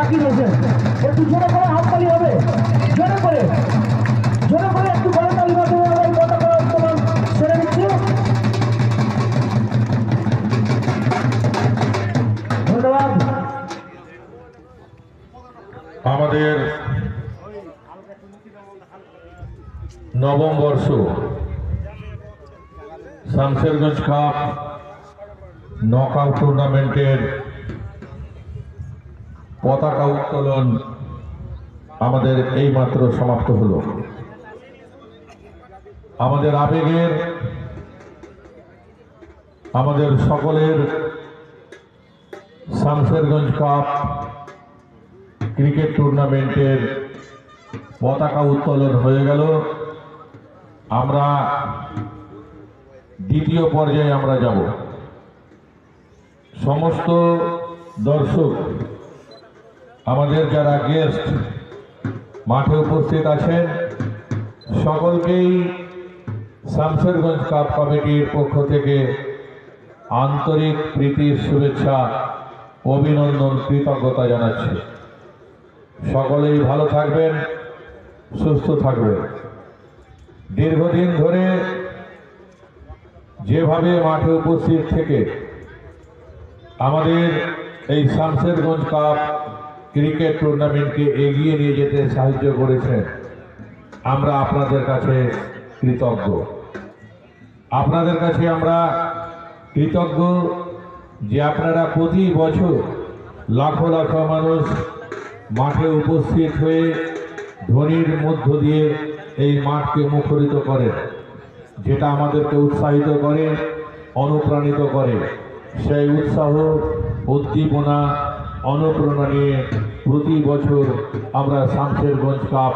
বাকি রয়েছে। একটু জোরে করে হাততালি হবে, জোরে করে একটু করতালি মাধ্যমে আমরা এই পতাকা উত্তোলন সেরে নিচ্ছি। ধন্যবাদ। আমাদের নবম বর্ষ শামশেরগঞ্জ কাপ নকআউট টুর্নামেন্টের পতাকা উত্তোলন আমাদের এইমাত্র সমাপ্ত হলো। আমাদের আবেগের, আমাদের সকলের শামশেরগঞ্জ কাপ ক্রিকেট টুর্নামেন্টের পতাকা উত্তোলন হয়ে গেল। আমরা দ্বিতীয় পর্যায়ে আমরা যাব। সমস্ত দর্শক, আমাদের যারা গেস্ট মাঠে উপস্থিত আছেন, সকলকেই শামশেরগঞ্জ কাপ কমিটির পক্ষ থেকে আন্তরিক প্রীতির শুভেচ্ছা, অভিনন্দন, কৃতজ্ঞতা জানাচ্ছি। সকলেই ভালো থাকবেন, সুস্থ থাকবেন। দীর্ঘদিন ধরে যেভাবে মাঠে উপস্থিত থেকে আমাদের এই শামশেরগঞ্জ কাপ ক্রিকেট টুর্নামেন্টকে এগিয়ে নিয়ে যেতে সাহায্য করেছেন, আমরা আপনাদের কাছে কৃতজ্ঞ। আপনাদের কাছে আমরা কৃতজ্ঞ যে আপনারা প্রতি বছর লাখো লাখো মানুষ মাঠে উপস্থিত হয়ে ধ্বনির মধ্য দিয়ে এই মাঠকে মুখরিত করেন, যেটা আমাদেরকে উৎসাহিত করে, অনুপ্রাণিত করে। সেই উৎসাহ, উদ্দীপনা, অনুপ্রেরণা নিয়ে প্রতি বছর আমরা শামশেরগঞ্জ কাপ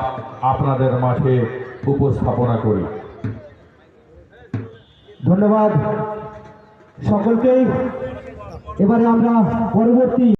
আপনাদের মাঠে উপস্থাপনা করি। ধন্যবাদ সকলকেই। এবারে আমরা পরবর্তী